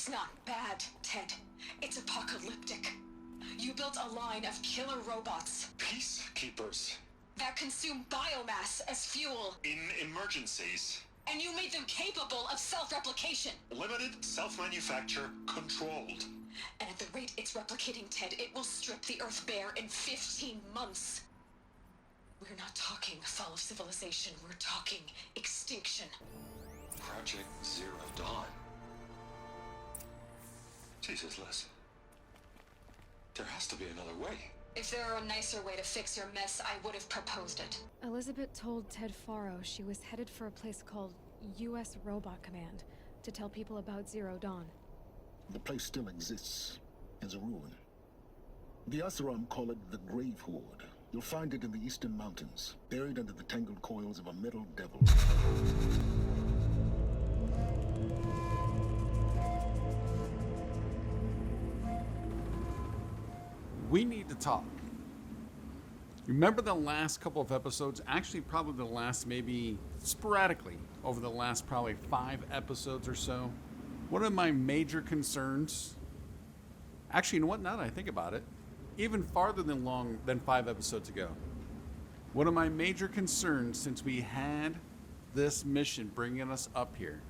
It's not bad, Ted. It's apocalyptic. You built a line of killer robots Peacekeepers. that consume biomass as fuel, In emergencies. and you made them capable of self-replication. Limited, self-manufacture, controlled. And at the rate it's replicating, Ted, it will strip the Earth bare in 15 months. We're not talking fall of civilization, we're talking extinction. Project Zero Dawn. Jesus, Liz. There has to be another way. If there were a nicer way to fix your mess, I would have proposed it. Elizabeth told Ted Faro she was headed for a place called U.S. Robot Command to tell people about Zero Dawn. The place still exists as a ruin. The Asaram call it the Grave-Hoard. You'll find it in the eastern mountains, buried under the tangled coils of a metal devil. We need to talk. Remember the last couple of episodes? Actually, probably the last, maybe sporadically, over the last probably 5 episodes or so. One of my major concerns, actually, you know what, now that I think about it, even farther than 5 episodes ago, one of my major concerns since we had this mission bringing us up here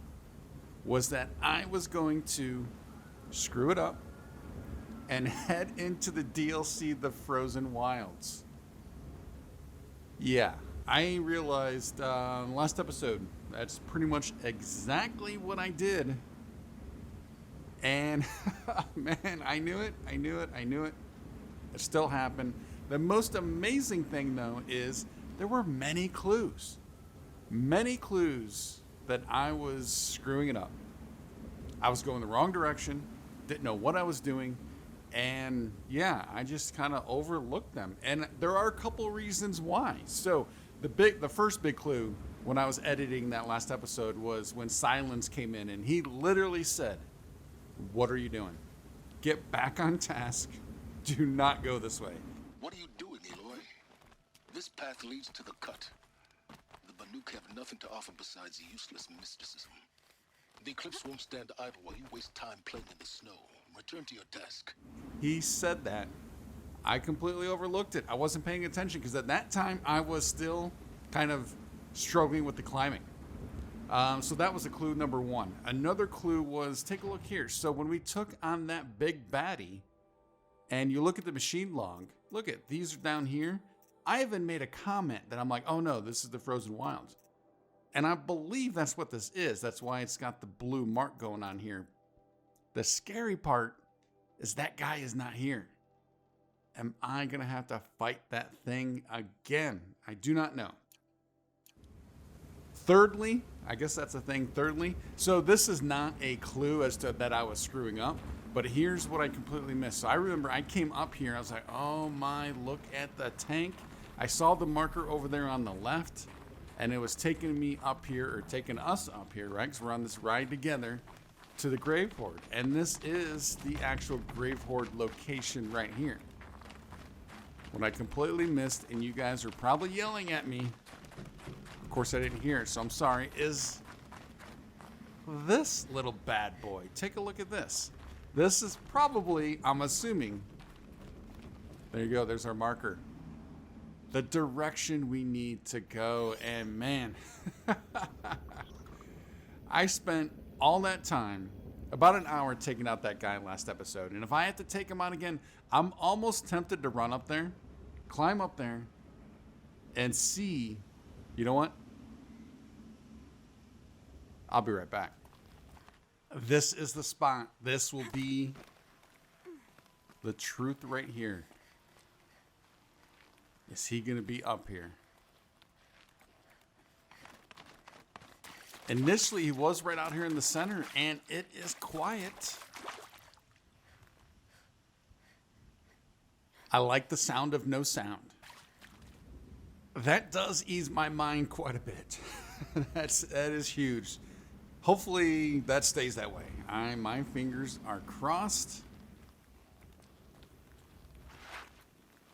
was that I was going to screw it up and head into the DLC, The Frozen Wilds. Yeah, I realized last episode, that's pretty much exactly what I did. And man, I knew it. It still happened. The most amazing thing, though, is there were many clues that I was screwing it up. I was going the wrong direction, didn't know what I was doing, and yeah, I just kind of overlooked them. And there are a couple reasons why. So the first big clue when I was editing that last episode was when Silence came in, and he literally said, "What are you doing? Get back on task. Do not go this way." What are you doing, Aloy? This path leads to the cut. The Banuk have nothing to offer besides useless mysticism. The Eclipse won't stand idle while you waste time playing in the snow. Return to your desk. He said that. I completely overlooked it. I wasn't paying attention because at that time I was still kind of struggling with the climbing. So that was a clue number one. Another clue was, take a look here. So when we took on that big baddie, and you look at the machine log, look at these are down here. I even made a comment that I'm like, oh no, this is the Frozen Wilds. And I believe that's what this is. That's why it's got the blue mark going on here. The scary part is that guy is not here. Am I going to have to fight that thing again? I do not know. Thirdly, I guess that's a thing. Thirdly, so this is not a clue as to that I was screwing up, but here's what I completely missed. So I remember I came up here. I was like, oh my, look at the tank. I saw the marker over there on the left, and it was taking me up here, or taking us up here, right? Because we're on this ride together to the Grave-Hoard. And this is the actual Grave-Hoard location right here. What I completely missed, and you guys are probably yelling at me, of course I didn't hear it, so I'm sorry, is this little bad boy. Take a look at this. This is probably, I'm assuming, there you go, there's our marker, the direction we need to go. And man, I spent all that time, about an hour, taking out that guy last episode. And if I had to take him out again, I'm almost tempted to run up there, climb up there, and see, you know what? I'll be right back. This is the spot. This will be the truth right here. Is he going to be up here? Initially, he was right out here in the center, and it is quiet. I like the sound of no sound. That does ease my mind quite a bit. That is huge. Hopefully that stays that way. My fingers are crossed.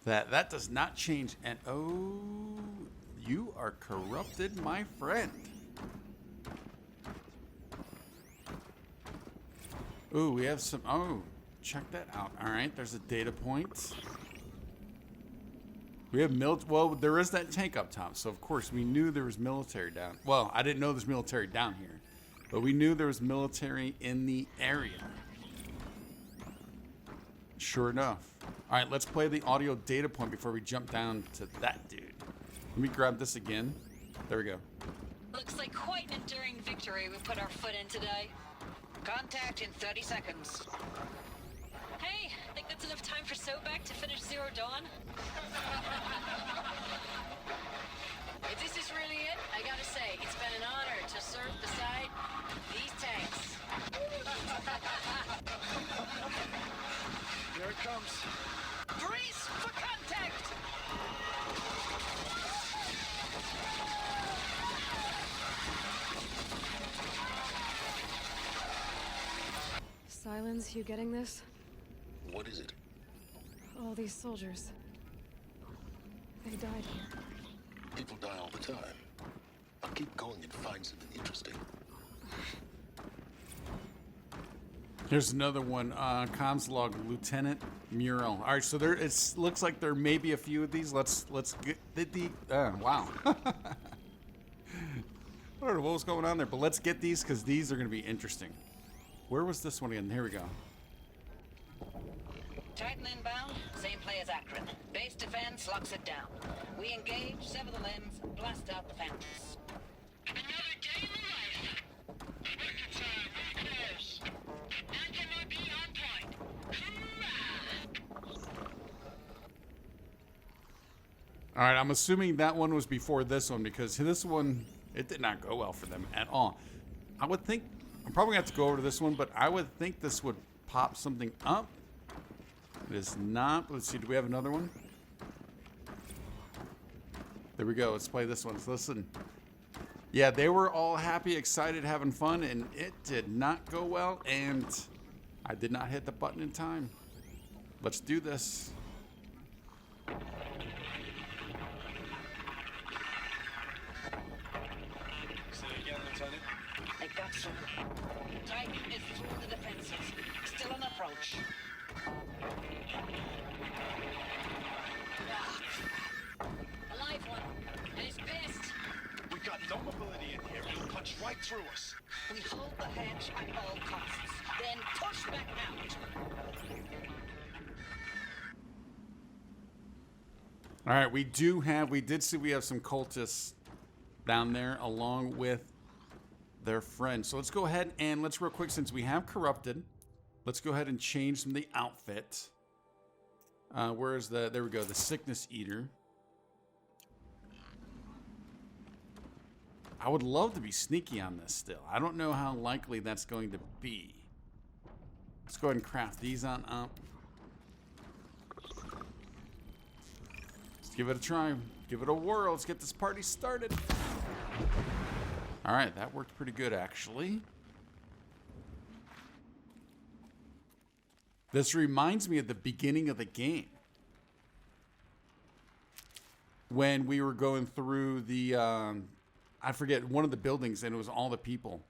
That does not change. And oh, you are corrupted, my friend. Ooh, we have some. Oh, check that out. All right, there's a data point. We have well, there is that tank up top, so of course we knew there was military down. Well, I didn't know there's military down here, but we knew there was military in the area. Sure enough. All right, let's play the audio data point before we jump down to that dude. Let me grab this again. There we go. Looks like quite an enduring victory we put our foot in today. Contact in 30 seconds. Hey, think that's enough time for Sobek to finish Zero Dawn? If this is really it, I gotta say, it's been an honor to serve beside these tanks. Here it comes. Brace for contact! Silence, you getting this? What is it? All these soldiers. They died here. People die all the time. I'll keep going and find something interesting. Here's another one. Comms log, Lieutenant Mural. All right, so there it looks like there may be a few of these. Let's get the wow. I don't know what was going on there, but let's get these because these are going to be interesting. Where was this one again? Here we go. Titan inbound, same play as Akron. Base defense locks it down. We engage, sever the limbs, blast out the phantoms. Another day in the life. Record time, very close. Anti-MOB on point. Hoorah! All right, I'm assuming that one was before this one because this one, it did not go well for them at all. I would think, I'm probably going to have to go over to this one, but I would think this would pop something up. It is not. Let's see, do we have another one? There we go. Let's play this one. Let's listen. Yeah, they were all happy, excited, having fun, and it did not go well, and I did not hit the button in time. Let's do this. Say it again, Lieutenant. I got some. Titan is through the defenses. Still an approach. A live one. And he's pissed. We got no mobility in here. He'll punch right through us. We hold the hedge at all costs, then push back out. All right, we did see we have some cultists down there along with their friends. So let's go ahead and let's real quick, since we have corrupted, let's go ahead and change some of the outfit. Where is there we go, the Sickness Eater. I would love to be sneaky on this still. I don't know how likely that's going to be. Let's go ahead and craft these on up. Let's give it a try. Give it a whirl. Let's get this party started. All right, that worked pretty good, actually. This reminds me of the beginning of the game. When we were going through the, I forget, one of the buildings, and it was all the people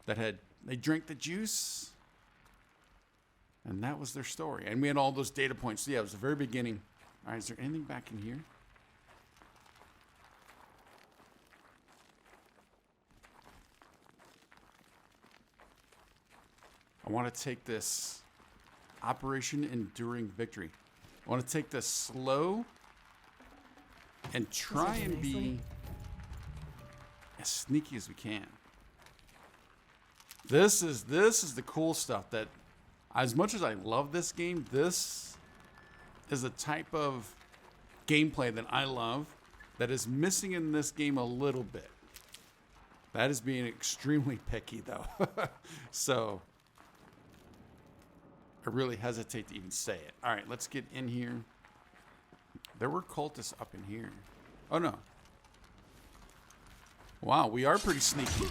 that they drank the juice. And that was their story. And we had all those data points. So yeah, it was the very beginning. All right, is there anything back in here? I want to take this Operation Enduring Victory. I want to take this slow and try and be as sneaky as we can. This is the cool stuff that, as much as I love this game, this is the type of gameplay that I love that is missing in this game a little bit. That is being extremely picky, though. So I really hesitate to even say it. All right, let's get in here. There were cultists up in here. Oh, no. Wow, we are pretty sneaky.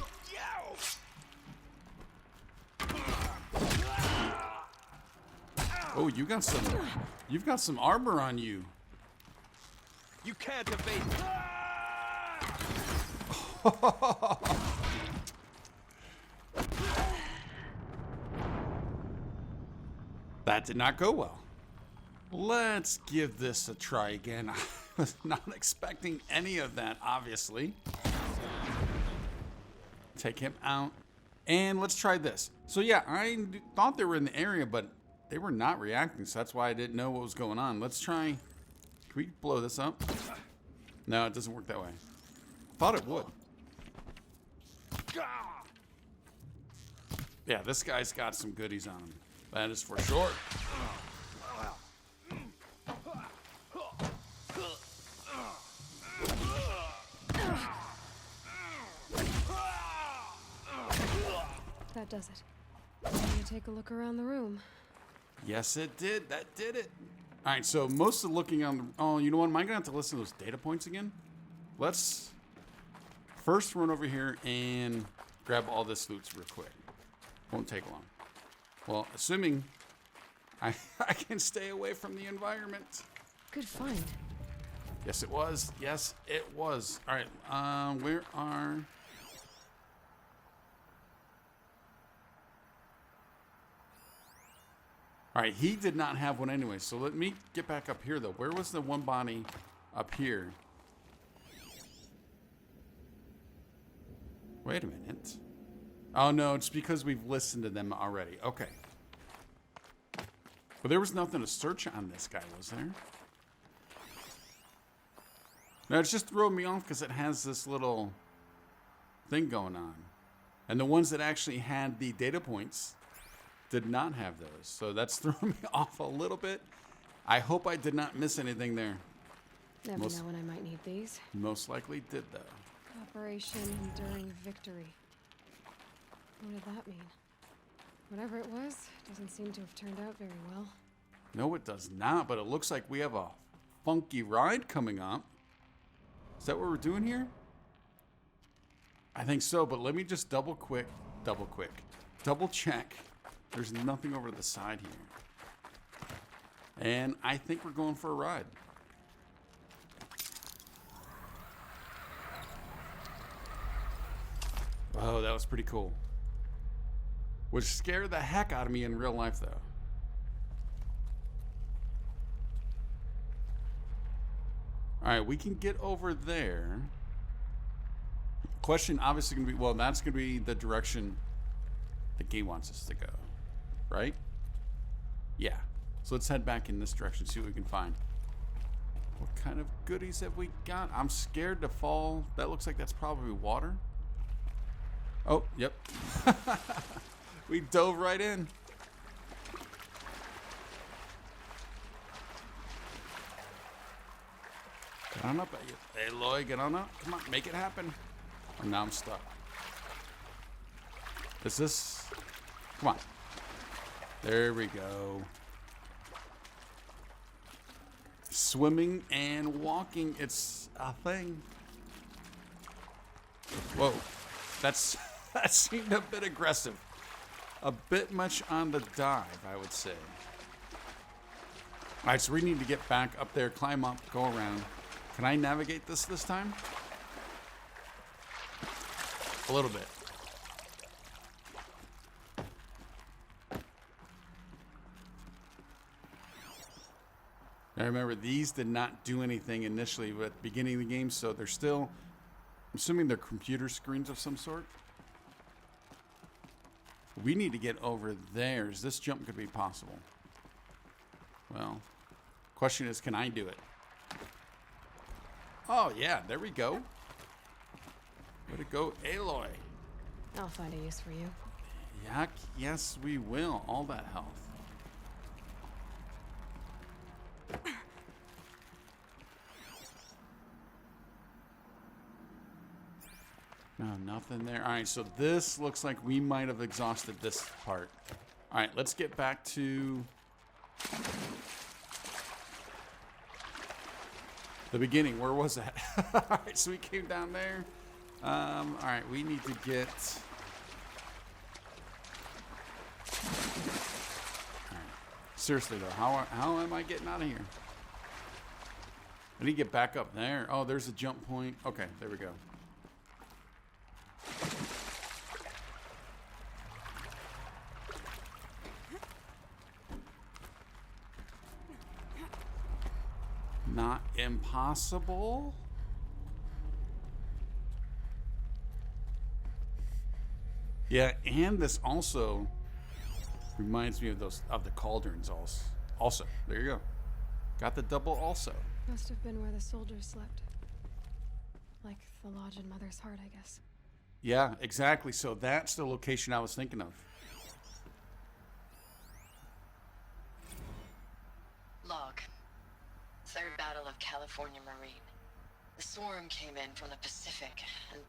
Oh, you've got some armor on you. You can't evade. That did not go well. Let's give this a try again. I was not expecting any of that, obviously. Take him out. And let's try this. So yeah, I thought they were in the area, but they were not reacting, so that's why I didn't know what was going on. Let's try. Can we blow this up? No, it doesn't work that way. Thought it would. Yeah, this guy's got some goodies on him. That is for sure. That does it. I'm gonna take a look around the room. Yes, it did. That did it. All right, so most of the looking on the... Oh, you know what? Am I going to have to listen to those data points again? Let's first run over here and grab all this loot real quick. Won't take long. Well, assuming I can stay away from the environment. Good find. Yes, it was. Yes, it was. All right, where are... All right, he did not have one anyway, so let me get back up here, though. Where was the one body up here? Wait a minute. Oh, no, it's because we've listened to them already. Okay. But there was nothing to search on this guy, was there? No, it's just throwing me off because it has this little thing going on. And the ones that actually had the data points did not have those. So that's throwing me off a little bit. I hope I did not miss anything there. Never know when I might need these. Most likely did, though. Operation Enduring Victory. What did that mean? Whatever it was, doesn't seem to have turned out very well. No, it does not, but it looks like we have a funky ride coming up. Is that what we're doing here? I think so, but let me just double check. There's nothing over to the side here. And I think we're going for a ride. Oh, that was pretty cool. Which scared the heck out of me in real life, though. Alright, we can get over there. Question obviously going to be, well, that's going to be the direction the game wants us to go. Right? Yeah. So let's head back in this direction, see what we can find. What kind of goodies have we got? I'm scared to fall. That looks like that's probably water. Oh, yep. We dove right in. Get on up. Hey, Aloy, get on up. Come on, make it happen. Oh, now I'm stuck. Is this... Come on. There we go. Swimming and walking, it's a thing. Whoa. That seemed a bit aggressive. A bit much on the dive, I would say. All right, so we need to get back up there, climb up, go around. Can I navigate this time? A little bit. Now remember, these did not do anything initially at the beginning of the game, so they're still, I'm assuming they're computer screens of some sort. We need to get over there. Is this jump could be possible? Well, question is, can I do it? Oh, yeah, there we go. Way to go, Aloy. I'll find a use for you. Yuck, yes, we will. All that health. No, nothing there. All right, so this looks like we might have exhausted this part. All right, let's get back to the beginning. Where was that? All right, so we came down there. All right, we need to get... All right. Seriously, though, how am I getting out of here? I need to get back up there. Oh, there's a jump point. Okay, there we go. Not impossible. Yeah, and this also reminds me of the cauldrons also. There you go. Got the double also. Must have been where the soldiers slept. Like the lodge in Mother's Heart, I guess. Yeah, exactly. So that's the location I was thinking of. Log. Third Battle of California Marine. The swarm came in from the Pacific, and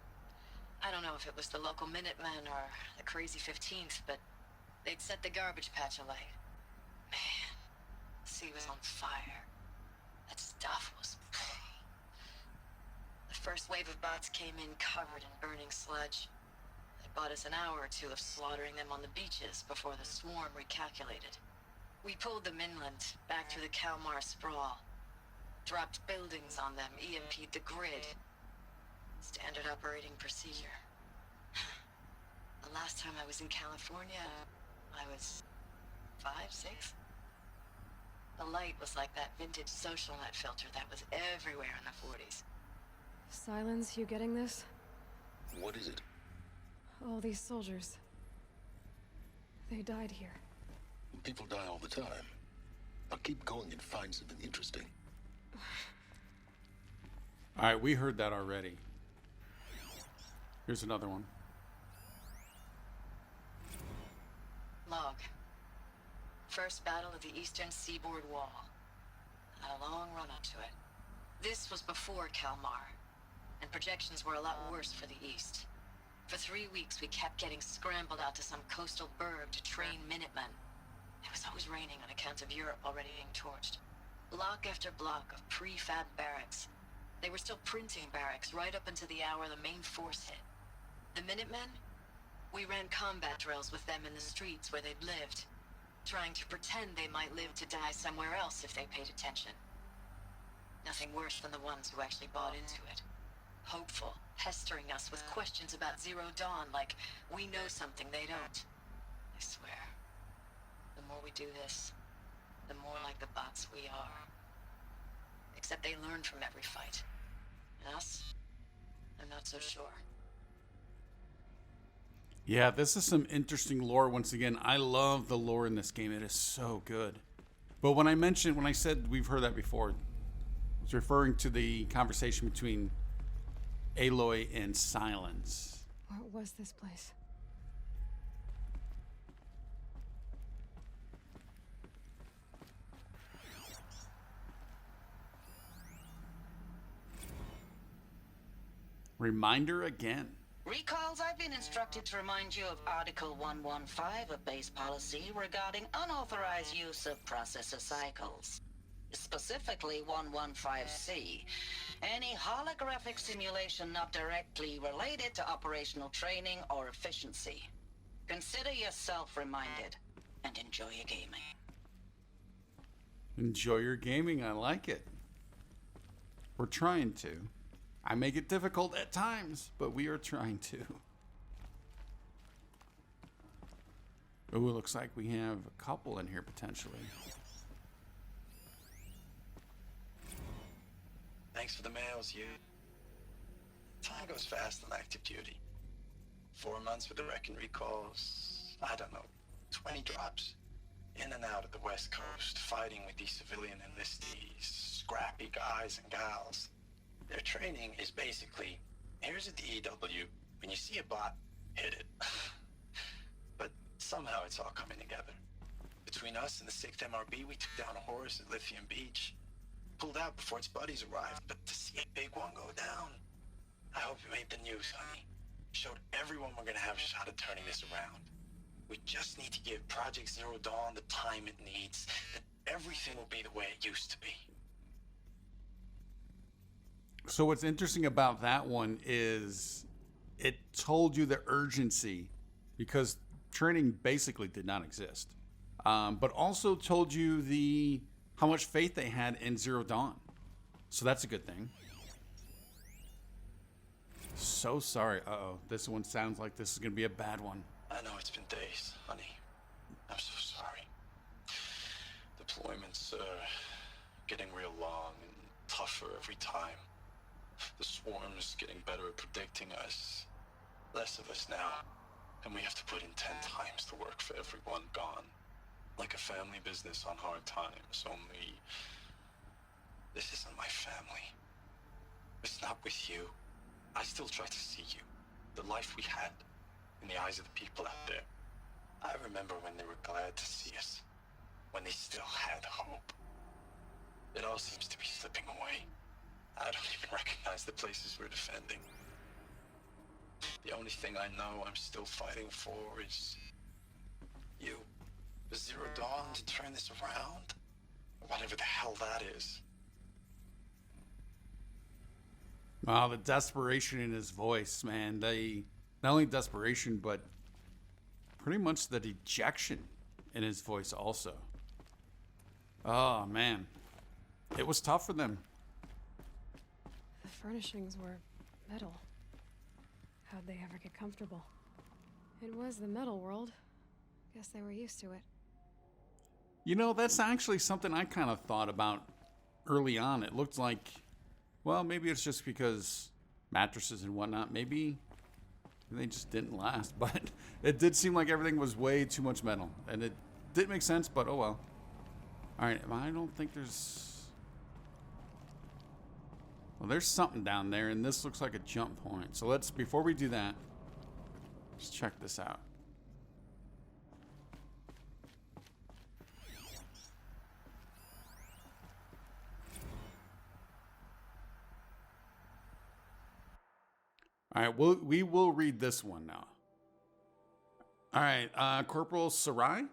I don't know if it was the local Minutemen or the crazy 15th, but they'd set the garbage patch alight. Man, the sea was on fire. That stuff was... The first wave of bots came in covered in burning sludge. It bought us an hour or two of slaughtering them on the beaches before the swarm recalculated. We pulled them inland, back through the Kalmar sprawl. Dropped buildings on them, EMP'd the grid. Standard operating procedure. The last time I was in California, I was 5, 6? The light was like that vintage social net filter that was everywhere in the 40s. Silence, you getting this? What is it? All these soldiers. They died here. People die all the time. Now keep going and find something interesting. All right, we heard that already. Here's another one. Log. First battle of the Eastern Seaboard Wall. Had a long run up to it. This was before Kalmar, and projections were a lot worse for the East. For 3 weeks, we kept getting scrambled out to some coastal burg to train Minutemen. It was always raining on account of Europe already being torched. Block after block of prefab barracks. They were still printing barracks right up until the hour the main force hit. The Minutemen? We ran combat drills with them in the streets where they'd lived, trying to pretend they might live to die somewhere else if they paid attention. Nothing worse than the ones who actually bought into it. Hopeful, pestering us with questions about Zero Dawn like we know something they don't. I swear, the more we do this, the more like the bots we are. Except they learn from every fight. And us? I'm not so sure. Yeah, this is some interesting lore. Once again, I love the lore in this game. It is so good. But when I said we've heard that before, I was referring to the conversation between Aloy and Silence. What was this place? Reminder again. Recalls, I've been instructed to remind you of Article 115 of base policy regarding unauthorized use of processor cycles. Specifically 115C. Any holographic simulation not directly related to operational training or efficiency. Consider yourself reminded and enjoy your gaming. Enjoy your gaming. I like it. We're trying to. I make it difficult at times, but we are trying to. Oh, it looks like we have a couple in here potentially. Thanks for the mails, you. Time goes fast on active duty. 4 months with the wrecking recalls. I don't know, 20 drops. In and out of the West Coast, fighting with these civilian enlistees, scrappy guys and gals. Their training is basically, here's a DEW, when you see a bot, hit it. But somehow it's all coming together. Between us and the 6th MRB, we took down a horse at Lithium Beach. Pulled out before its buddies arrived, but to see a big one go down, I hope it made the news, honey. Showed everyone we're gonna have a shot at turning this around. We just need to give Project Zero Dawn the time it needs, then everything will be the way it used to be. So what's interesting about that one is it told you the urgency because training basically did not exist, but also told you how much faith they had in Zero Dawn. So that's a good thing. So sorry. Uh-oh. This one sounds like this is going to be a bad one. I know it's been days, honey. I'm so sorry. Deployments are getting real long, and tougher every time. The swarm's getting better at predicting us. Less of us now, and we have to put in 10 times the work for everyone gone. Like a family business on hard times, only this isn't my family. It's not with you. I still try to see you. The life we had in the eyes of the people out there. I remember when they were glad to see us. When they still had hope. It all seems to be slipping away. I don't even recognize the places we're defending. The only thing I know I'm still fighting for is you. The Zero Dawn to turn this around? Whatever the hell that is. Wow, the desperation in his voice, man. Not only desperation, but pretty much the dejection in his voice also. Oh, man. It was tough for them. The furnishings were metal. How'd they ever get comfortable? It was the metal world. Guess they were used to it. You know, that's actually something I kind of thought about early on. It looked like, well, maybe it's just because mattresses and whatnot, maybe they just didn't last. But it did seem like everything was way too much metal. And it did make sense, but oh well. All right, I don't think there's... Well, there's something down there, and this looks like a jump point. So let's, before we do that, let's check this out. All right, we will read this one now. All right, Corporal Sarai.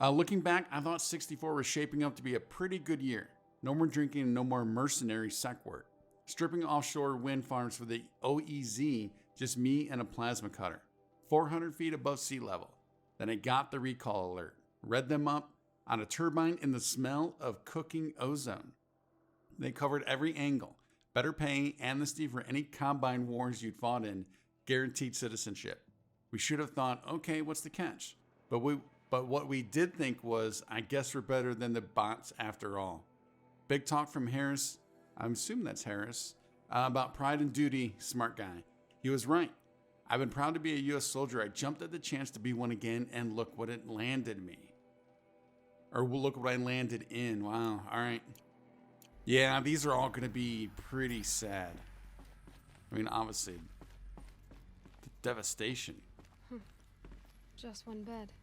Looking back, I thought 64 was shaping up to be a pretty good year. No more drinking and no more mercenary sec work. Stripping offshore wind farms for the OEZ, just me and a plasma cutter. 400 feet above sea level. Then I got the recall alert. Read them up on a turbine in the smell of cooking ozone. They covered every angle. Better pay, amnesty for any combine wars you'd fought in, guaranteed citizenship. We should have thought, okay, what's the catch? But what we did think was, I guess we're better than the bots after all. Big talk from Harris, I'm assuming that's Harris, about pride and duty, smart guy. He was right. I've been proud to be a U.S. soldier. I jumped at the chance to be one again, and look what it landed me. Or look what I landed in. Wow, all right. Yeah, these are all going to be pretty sad. I mean, obviously, the devastation. Just one bed.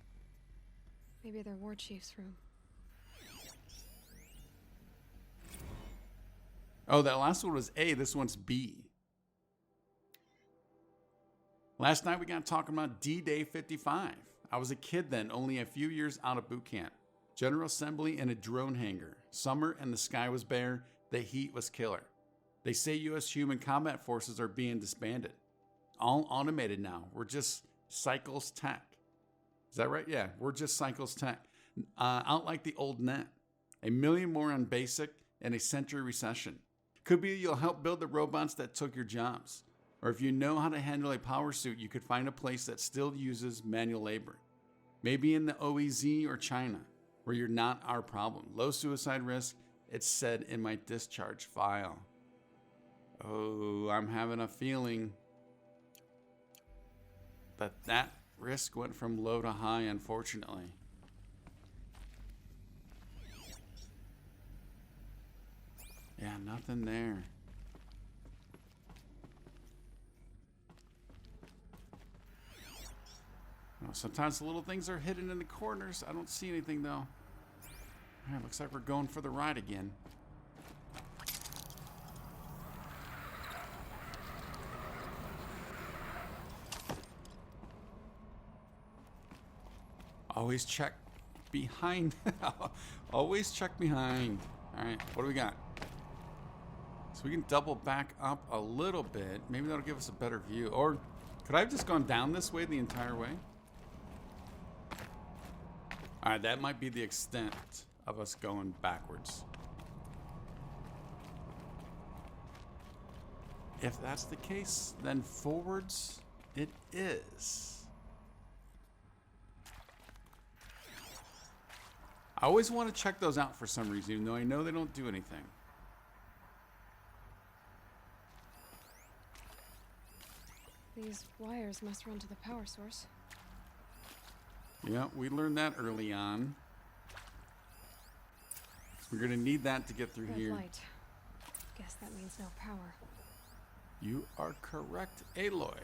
Maybe their war chief's room. Oh, that last one was A. This one's B. Last night we got talking about D-Day 55. I was a kid then, only a few years out of boot camp. General assembly in a drone hangar. Summer and the sky was bare. The heat was killer. They say U.S. human combat forces are being disbanded. All automated now. We're just Cycles Tech. Is that right? Yeah, we're just Cycles Tech. Out like the old net. 1 million more on basic and a century recession. Could be you'll help build the robots that took your jobs. Or if you know how to handle a power suit, you could find a place that still uses manual labor. Maybe in the OEZ or China, where you're not our problem. Low suicide risk, it's said in my discharge file. Oh, I'm having a feeling that risk went from low to high, unfortunately. Yeah, nothing there. Well, sometimes the little things are hidden in the corners. I don't see anything though. Alright, looks like we're going for the ride again. Always check behind. Always check behind. Alright, what do we got? So we can double back up a little bit. Maybe that'll give us a better view. Or could I have just gone down this way the entire way? Alright, that might be the extent of us going backwards. If that's the case, then forwards it is. I always want to check those out for some reason, even though I know they don't do anything. These wires must run to the power source. Yeah, we learned that early on. We're gonna need that to get through Red here. light. Guess that means no power. You are correct, Aloy.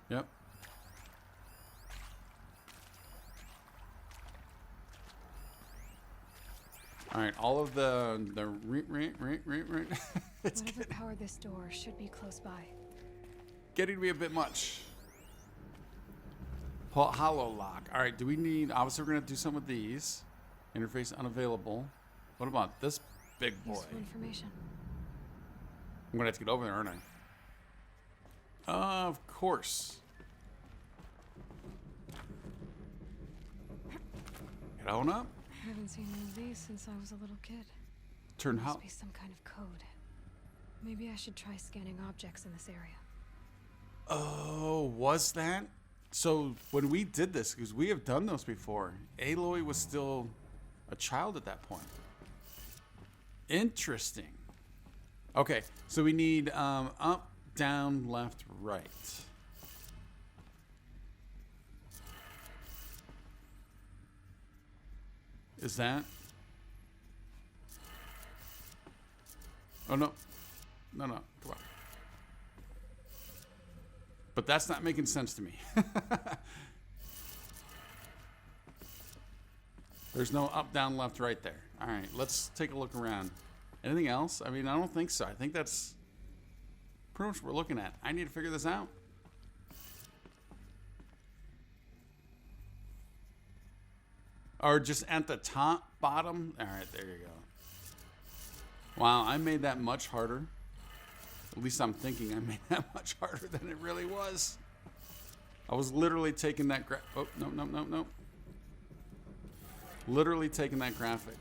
Yep. All right, all of the it's Whatever powered this door should be close by. getting to be a bit much. Hollow lock. All right, do we need? Obviously, we're gonna do some of these. Interface unavailable. What about this big boy? Useful information. I'm gonna have to get over there, aren't I? Of course. Get on up. I haven't seen one of these since I was a little kid. Turn Must how? be some kind of code. Maybe I should try scanning objects in this area. Oh, was that? So when we did this, because we have done those before, Aloy was still a child at that point. Interesting. Okay, so we need up, down, left, right. Is that? Oh, no. No, no. Come on. But that's not making sense to me. There's no up, down, left, right there. All right, let's take a look around. Anything else? I mean, I don't think so. I think that's pretty much what we're looking at. I need to figure this out. Or just at the top, bottom. All right, there you go. Wow, I made that much harder. At least I'm thinking I made that much harder than it really was. I was literally taking that oh, no, no, no, no. Literally taking that graphic.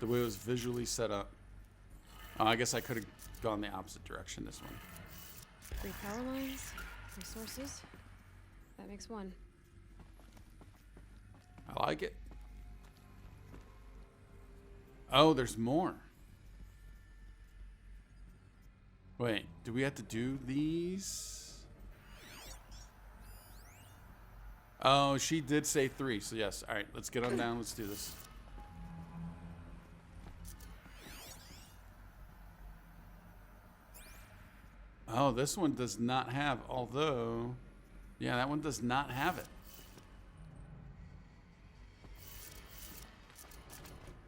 The way it was visually set up. I guess I could have gone the opposite direction this one. 3 power lines, 3 sources. That makes 1. I like it. Oh, there's more. Wait, do we have to do these? Oh, she did say 3, so yes. All right, let's get on down. Let's do this. Oh, this one does not have, although, yeah, that one does not have it.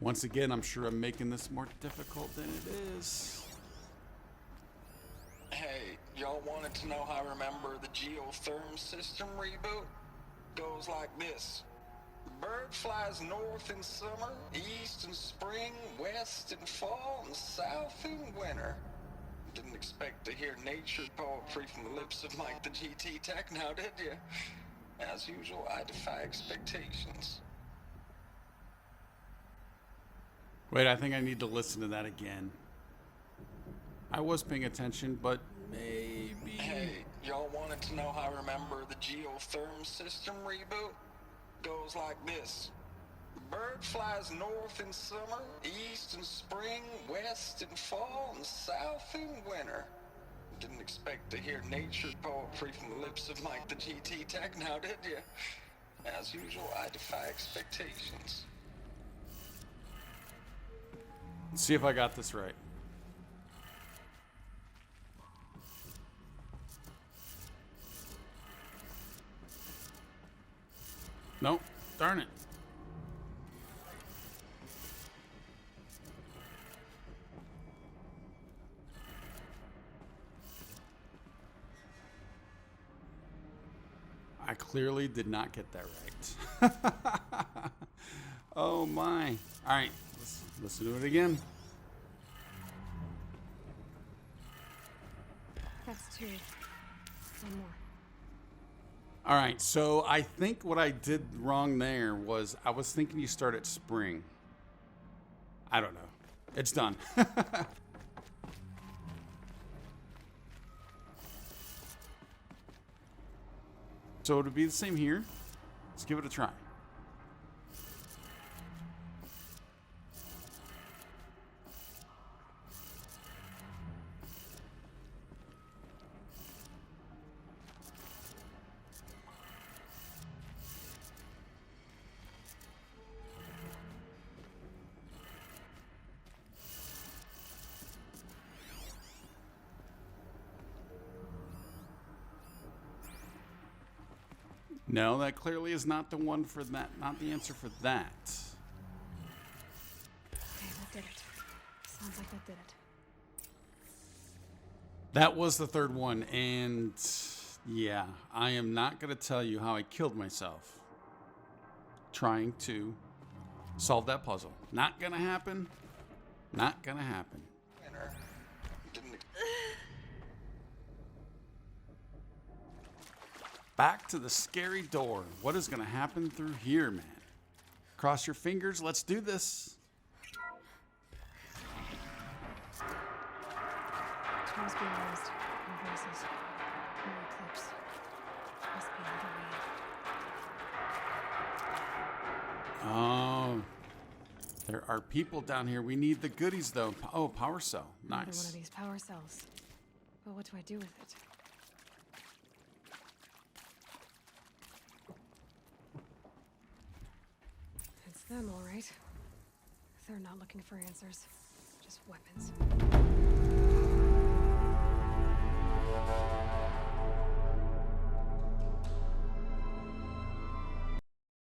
Once again, I'm sure I'm making this more difficult than it is. Hey, y'all wanted to know how I remember the geotherm system reboot? Goes like this. Bird flies north in summer, east in spring, west in fall, and south in winter. Didn't expect to hear nature poetry from the lips of Mike the GT Tech now, did you? As usual, I defy expectations. Wait, I think I need to listen to that again. I was paying attention, but maybe... Hey, y'all wanted to know how I remember the geotherm system reboot? Goes like this. Bird flies north in summer, east in spring, west in fall, and south in winter. Didn't expect to hear nature poetry from the lips of Mike the GT Tech now, did you? As usual, I defy expectations. Let's see if I got this right. Nope. Darn it. I clearly did not get that right. Oh my. All right, let's do it again. That's 2. 1 more. All right, so I think what I did wrong there was I was thinking you start at spring. I don't know. It's done. So it'll be the same here. Let's give it a try. No, that clearly is not the one for that. Not the answer for that. Okay, that did it. Sounds like that did it. That was the third one, and yeah, I am not going to tell you how I killed myself trying to solve that puzzle. Not going to happen. Not going to happen. Back to the scary door. What is going to happen through here, man? Cross your fingers. Let's do this. Tom's being raised. No voices. No eclipse. Must be another way. Oh. There are people down here. We need the goodies, though. Oh, power cell. Another one Nice. of these power cells. But what do I do with it? It's them, all right. They're not looking for answers. Just weapons.